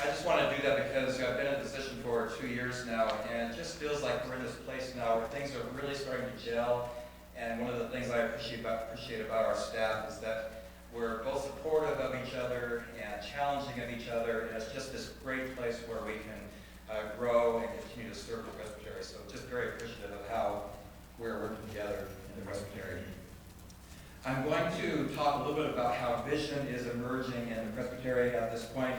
I just want to do that because I've been in a position for 2 years now, and it just feels like we're in this place now where things are really starting to gel. And one of the things I appreciate about our staff is that we're both supportive of each other and challenging of each other, and it's just this great place where we can grow and continue to serve the Presbytery. So just very appreciative of how we're working together in the Presbytery. I'm going to talk a little bit about how vision is emerging in the Presbytery at this point,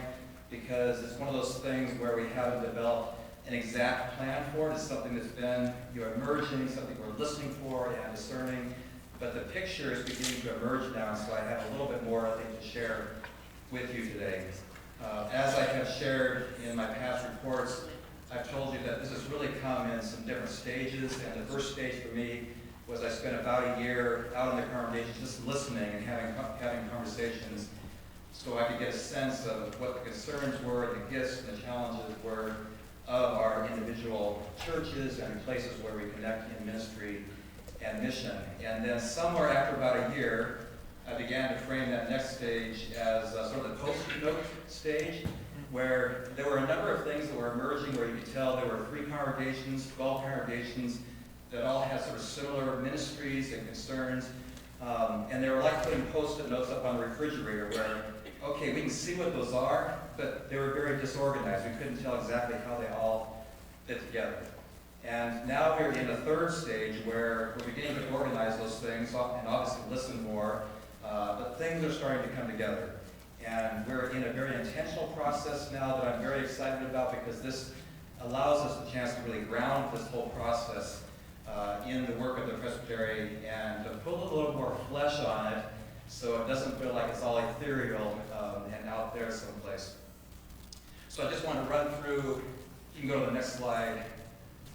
because it's one of those things where we haven't developed an exact plan for it. It's something that's been emerging, something we're listening for and discerning, but the picture is beginning to emerge now, so I have a little bit more, I think, to share with you today. As I have shared in my past reports, I've told you that this has really come in some different stages, and the first stage for me was I spent about a year out in the congregation just listening and having conversations so I could get a sense of what the concerns were, the gifts and the challenges were of our individual churches and places where we connect in ministry and mission. And then somewhere after about a year, I began to frame that next stage as sort of the post-note stage, where there were a number of things that were emerging where you could tell there were 3 congregations, 12 congregations, that all had sort of similar ministries and concerns. And they were like putting post-it notes up on the refrigerator where, okay, we can see what those are, but they were very disorganized. We couldn't tell exactly how they all fit together. And now we're in a third stage where we're beginning to organize those things and obviously listen more, but things are starting to come together. And we're in a very intentional process now that I'm very excited about, because this allows us the chance to really ground this whole process in the work of the Presbytery and to put a little more flesh on it so it doesn't feel like it's all ethereal and out there someplace. So I just want to run through, you can go to the next slide,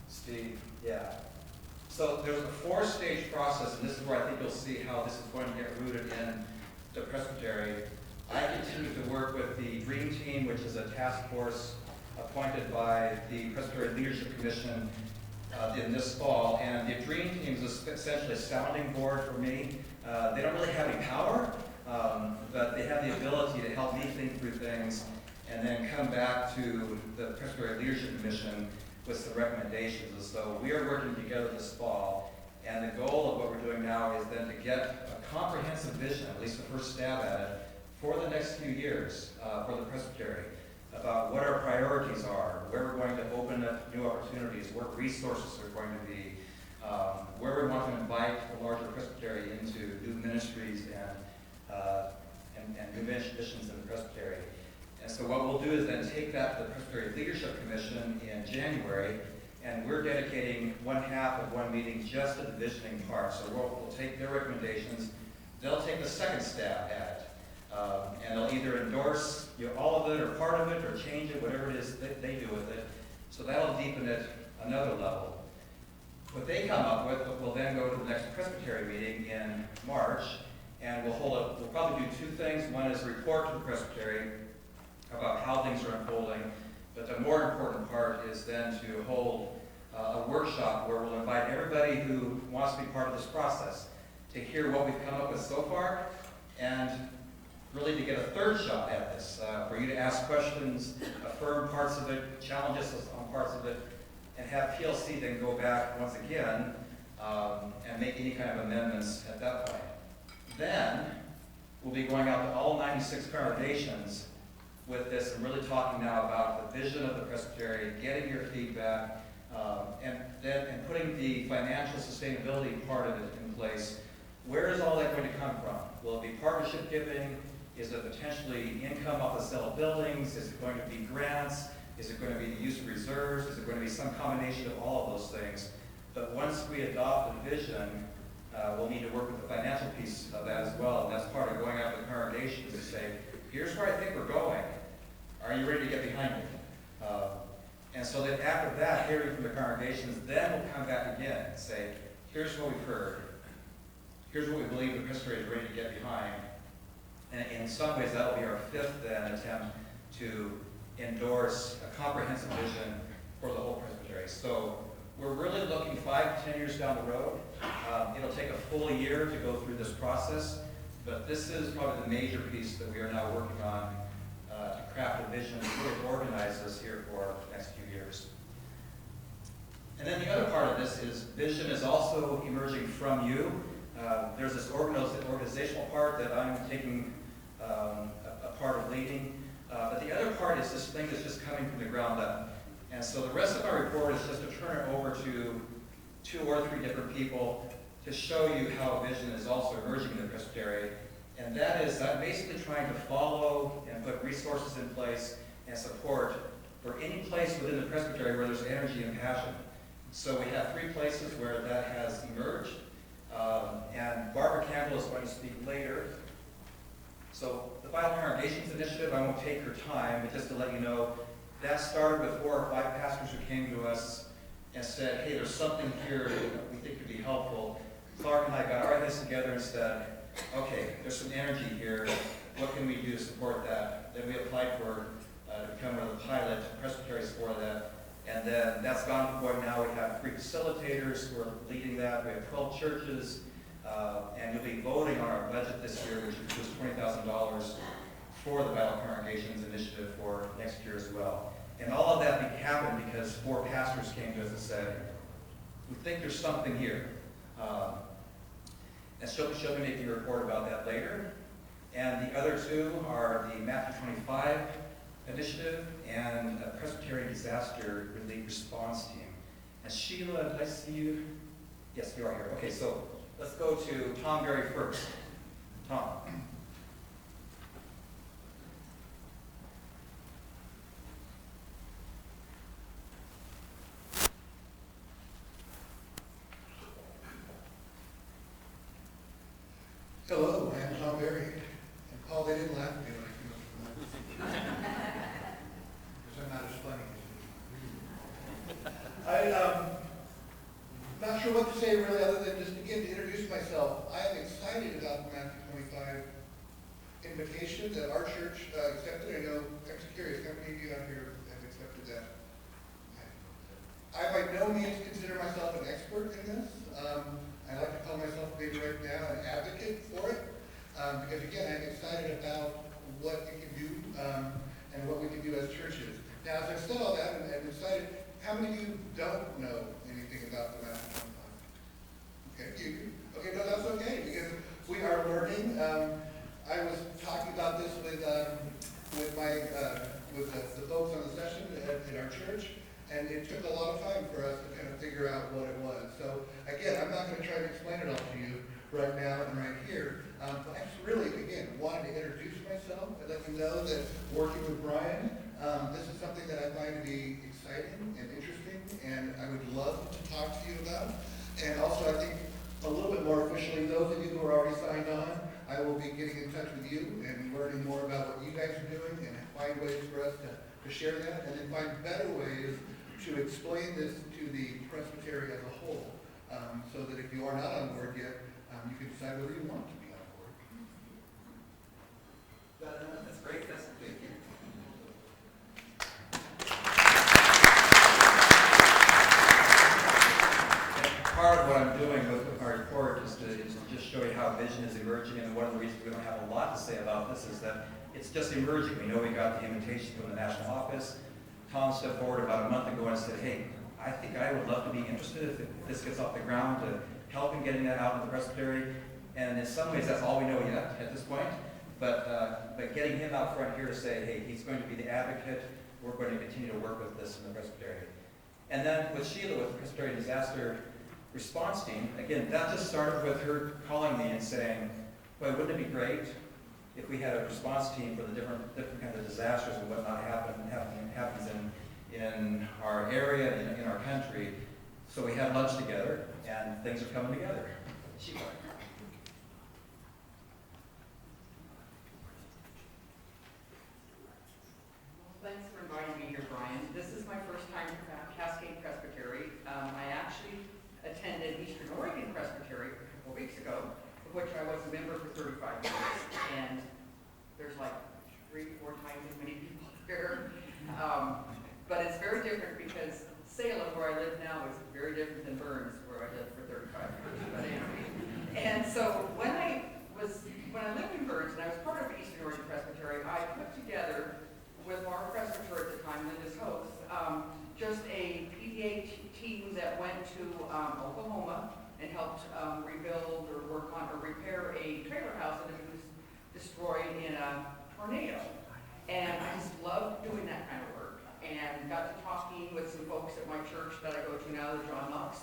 Steve. Yeah. So there's a 4-stage process, and this is where I think you'll see how this is going to get rooted in the Presbytery. I continue to work with the DREAM team, which is a task force appointed by the Presbytery Leadership Commission in this fall, and the DREAM team is essentially a sounding board for me. They don't really have any power, but they have the ability to help me think through things and then come back to the Presbytery Leadership Commission with some recommendations. And so we are working together this fall, and the goal of what we're doing now is then to get a comprehensive vision, at least the first stab at it, for the next few years for the Presbytery, about what our priorities are, where we're going to open up new opportunities, what resources are going to be, where we want to invite the larger Presbytery into new ministries and new missions in the Presbytery. And so what we'll do is then take that to the Presbytery Leadership Commission in January, and we're dedicating one half of one meeting just to the visioning part. So we'll take their recommendations, they'll take the second stab at it. And they'll either endorse all of it or part of it or change it, whatever it is that they do with it. So that'll deepen it another level. What they come up with will then go to the next Presbytery meeting in March, and we'll probably do 2 things. One is a report to the Presbytery about how things are unfolding, but the more important part is then to hold a workshop where we'll invite everybody who wants to be part of this process to hear what we've come up with so far, and really to get a third shot at this, for you to ask questions, affirm parts of it, challenge us on parts of it, and have PLC then go back once again and make any kind of amendments at that point. Then we'll be going out to all 96 congregations with this and really talking now about the vision of the Presbytery, getting your feedback, and putting the financial sustainability part of it in place. Where is all that going to come from? Will it be partnership giving? Is it potentially income off the sale of buildings? Is it going to be grants? Is it going to be the use of reserves? Is it going to be some combination of all of those things? But once we adopt the vision, we'll need to work with the financial piece of that as well. And that's part of going out to the congregations to say, here's where I think we're going. Are you ready to get behind it? And so then after that, hearing from the congregations, then we'll come back again and say, here's what we've heard. Here's what we believe the Presbytery is ready to get behind. And in some ways, that will be our 5th then attempt to endorse a comprehensive vision for the whole Presbytery. So we're really looking 5 to 10 years down the road. It'll take a full year to go through this process, but this is probably the major piece that we are now working on to craft a vision really organize us here for the next few years. And then the other part of this is vision is also emerging from you. There's this organizational part that I'm taking a part of leading. But the other part is this thing that's just coming from the ground up. And so the rest of my report is just to turn it over to 2 or 3 different people to show you how vision is also emerging in the Presbytery. And that is, I'm basically trying to follow and put resources in place and support for any place within the Presbytery where there's energy and passion. So we have 3 places where that has emerged. And Barbara Campbell is going to speak later. So the Vital Congregations Initiative, I won't take your time, but just to let you know, that started with 4 or 5 pastors who came to us and said, hey, there's something here that we think could be helpful. Clark and I got our heads together and said, okay, there's some energy here. What can we do to support that? Then we applied for to become one of the pilot presbyteries for that. And then that's gone forward. Now we have 3 facilitators who are leading that. We have 12 churches. And you'll be voting on our budget this year, which includes $20,000 for the Vital Congregations Initiative for next year as well. And all of that happened because 4 pastors came to us and said, we think there's something here. And she'll be making a report about that later. And the other 2 are the Matthew 25 Initiative and a Presbyterian Disaster Relief Response Team. And Sheila, did I see you? Yes, you are here. Okay, so let's go to Tom Berry first. Tom. Hello, I am Tom Berry. And Paul, they didn't laugh at me when I came up from that. Because I'm not as funny as you. I'm not sure what to say really other than just again to introduce myself. I am excited about the Matthew 25 invitation that our church accepted. I know, I'm just curious, how many of you out here have accepted that? I by no means consider myself an expert in this. I like to call myself maybe right now an advocate for it, because again, I'm excited about what it can do and what we can do as churches. Now, as I've said all that and excited, how many of you don't know anything about the Matthew 25? Okay, you. Okay, no, that's okay, because we are learning. I was talking about this with the folks on the session in our church. And it took a lot of time for us to kind of figure out what it was. So again, I'm not going to try to explain it all to you right now and right here. But I just really, again, wanted to introduce myself and let you know that working with Brian, this is something that I find to be exciting and interesting, and I would love to talk to you about. And also, I think a little bit more officially, those of you who are already signed on, I will be getting in touch with you and learning more about what you guys are doing and find ways for us to share that, and then find better ways to explain this to the Presbytery as a whole, so that if you are not on board yet, you can decide whether you want to be on board. That's great. That's thank you. Part of what I'm doing with my report is to just show you how vision is emerging, and one of the reasons we don't have a lot to say about this is that it's just emerging. We know we got the invitation from the national office. Tom stepped forward about a month ago and said, hey, I think I would love to be interested if this gets off the ground to help in getting that out in the Presbytery. And in some ways, that's all we know yet at this point. But getting him out front here to say, hey, he's going to be the advocate. We're going to continue to work with this in the Presbytery. And then with Sheila, with the Presbyterian Disaster Response Team, again, that just started with her calling me and saying, boy, wouldn't it be great if we had a response team for the different kinds of disasters and whatnot happens in our area, in our country. So we had lunch together, and things are coming together. Sheila. Thanks for inviting me here, Brian. This is my first time at Cascade Presbytery. I actually attended Eastern Oregon Presbytery a couple weeks ago, of which I was a member for 35 years, and there's like 3-4 times as many people here. But it's very different because Salem, where I live now, is very different than Burns, where I lived for 35 years. But anyway, and so when I lived in Burns and I was part of Eastern Oregon Presbytery, I put together with our helped rebuild or work on or repair a trailer house that was destroyed in a tornado. And I just loved doing that kind of work, and got to talking with some folks at my church that I go to now, the John Knox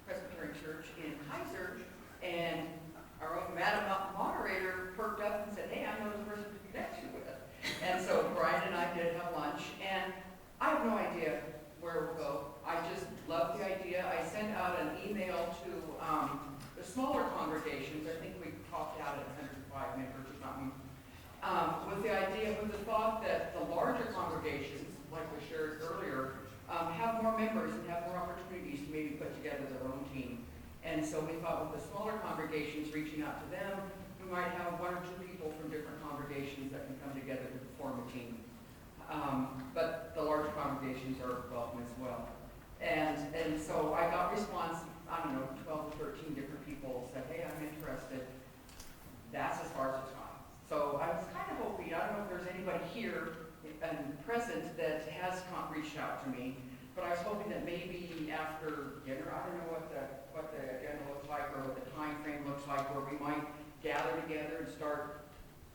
Presbytery Church in Kaiser, and our own Madam Moderator perked up and said, hey, I know the person to connect you with. And so Brian and I did have lunch, and I have no idea where we'll go. I just love the idea. I sent out an email to the smaller congregations. I think we topped out at 105 members or something, with the idea, with the thought that the larger congregations, like we shared earlier, have more members and have more opportunities to maybe put together their own team. And so we thought with the smaller congregations, reaching out to them, we might have one or two people from different congregations that can come together to form a team. But the large congregations are welcome as well. And so I got response, I don't know, 12 or 13 different people said, hey, I'm interested. That's as far as it's gone. So I was kind of hoping, I don't know if there's anybody here and present that has reached out to me, but I was hoping that maybe after dinner, I don't know what the agenda looks like or what the time frame looks like, where we might gather together and start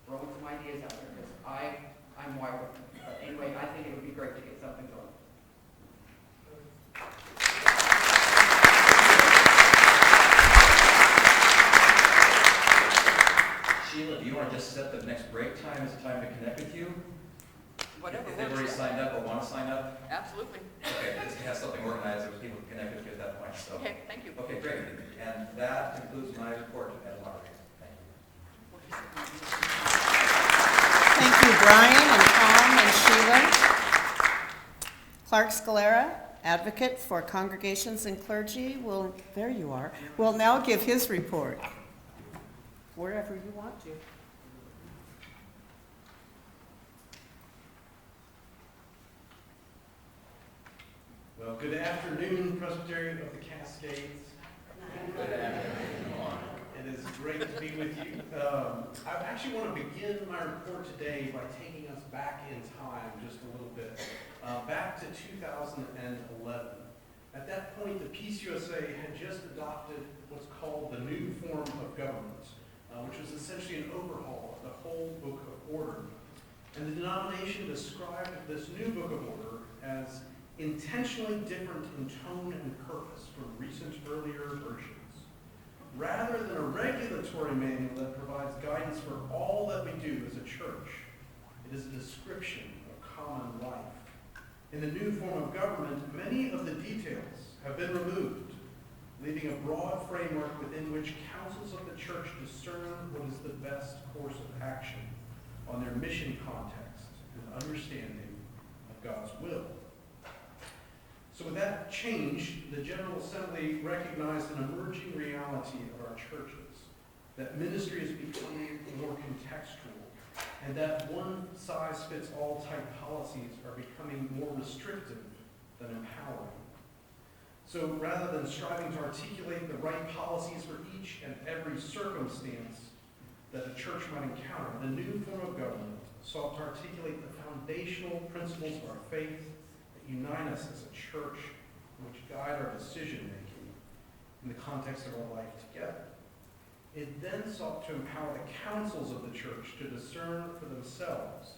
throwing some ideas out there, because I'm wide open. But anyway, I think it would be great to get something going. Sheila, do you want to just set the next break time as a time to connect with you? Whatever. If they've already signed up or want to sign up? Absolutely. Okay, just to have something organized so people can connect with you at that point. So. Okay, thank you. Okay, great. And that concludes my report as moderator. Thank you. Thank you, Brian and Tom and Sheila. Clark Scalera, advocate for congregations and clergy, there you are, will now give his report. Wherever you want to. Well, good afternoon, Presbytery of the Cascades. Good afternoon. It is great to be with you. I actually want to begin my report today by taking us back in time just a little bit, back to 2011. At that point, the Peace USA had just adopted what's called the new form of government, which was essentially an overhaul of the whole Book of Order. And the denomination described this new Book of Order as intentionally different in tone and purpose from recent earlier versions. Rather than a regulatory manual that provides guidance for all that we do as a church, it is a description of common life. In the new form of government, many of the details have been removed, leaving a broad framework within which councils of the church discern what is the best course of action on their mission context and understanding of God's will. So with that change, the General Assembly recognized an emerging reality of our churches, that ministry is becoming more contextual, and that one-size-fits-all type policies are becoming more restrictive than empowering. So rather than striving to articulate the right policies for each and every circumstance that a church might encounter, the new form of government sought to articulate the foundational principles of our faith that unite us as a church and which guide our decision-making in the context of our life together. It then sought to empower the councils of the church to discern for themselves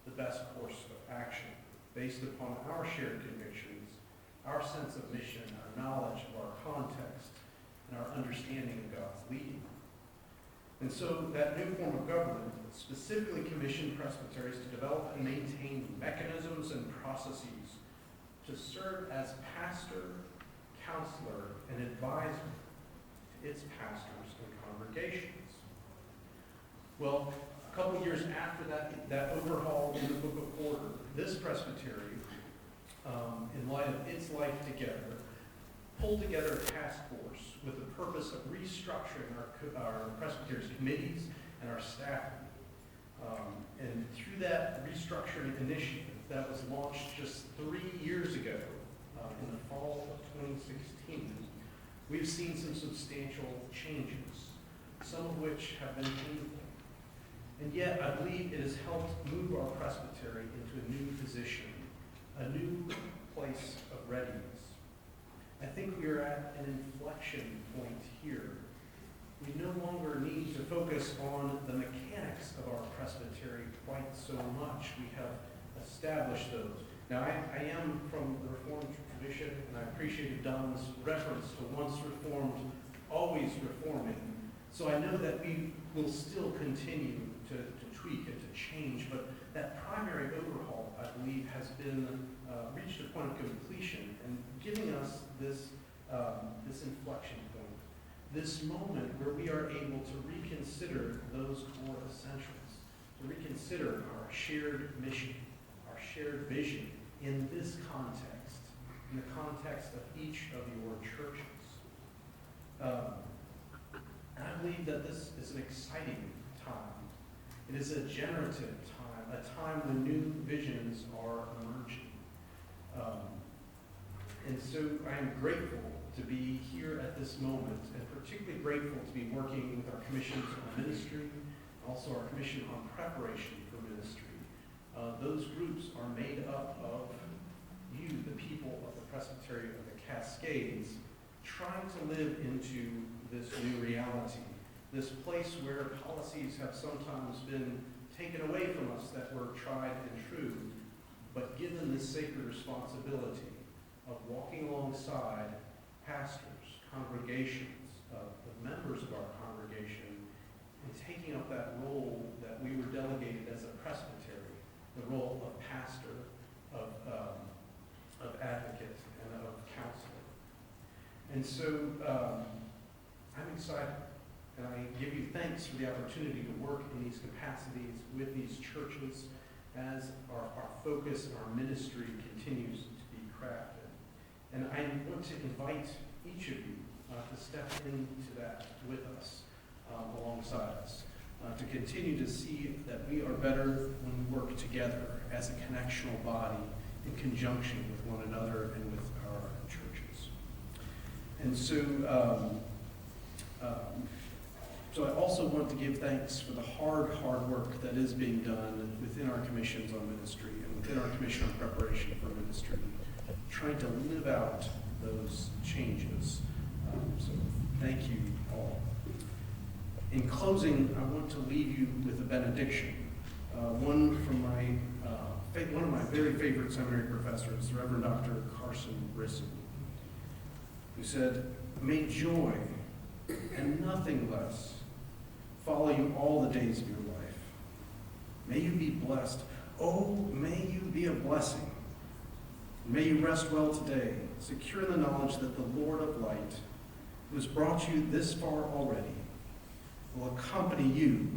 the best course of action based upon our shared convictions, our sense of mission, our knowledge of our context, and our understanding of God's leading. And so that new form of government specifically commissioned presbyteries to develop and maintain mechanisms and processes to serve as pastor, counselor, and advisor to its pastors and congregations. Well, a couple years after that overhaul in the Book of Order, this presbytery, in light of its life together, pulled together a task force with the purpose of restructuring our presbytery's committees and our staffing. And through that restructuring initiative that was launched just 3 years ago, in the fall of 2016, we've seen some substantial changes, some of which have been painful. And yet, I believe it has helped move our presbytery into a new position, a new place of readiness. I think we are at an inflection point here. We no longer need to focus on the mechanics of our presbytery quite so much. We have established those. Now, I am from the Reformed tradition, and I appreciated Don's reference to once reformed, always reforming. So I know that we will still continue to tweak and to change, but that primary overhaul, I believe, has been reached a point of completion and giving us this inflection point, this moment where we are able to reconsider those core essentials, to reconsider our shared mission, our shared vision in this context, in the context of each of your churches. And I believe that this is an exciting time. It is a generative time, a time when new visions are emerging. And so I am grateful to be here at this moment, and particularly grateful to be working with our commissions on ministry, also our commission on preparation for ministry. Those groups are made up of you, the people of the Presbytery of the Cascades, trying to live into this new reality, this place where policies have sometimes been taken away from us that were tried and true, but given this sacred responsibility of walking alongside pastors, congregations, the members of our congregation, and taking up that role that we were delegated as a presbytery, the role of pastor, of advocate, and of counselor. And so I'm excited, and I give you thanks for the opportunity to work in these capacities with these churches as our focus and our ministry continues to be crafted. And I want to invite each of you to step into that with us, alongside us, to continue to see that we are better when we work together as a connectional body in conjunction with one another and with our churches. And so, so I also want to give thanks for the hard work that is being done within our commissions on ministry and within our commission on preparation for ministry, trying to live out those changes. So thank you all. In closing, I want to leave you with a benediction. One of my very favorite seminary professors, Reverend Dr. Carson Brisson, who said, "May joy and nothing less follow you all the days of your life. May you be blessed. Oh, may you be a blessing. May you rest well today, secure in the knowledge that the Lord of light, who has brought you this far already, will accompany you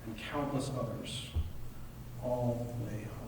and countless others all the way home."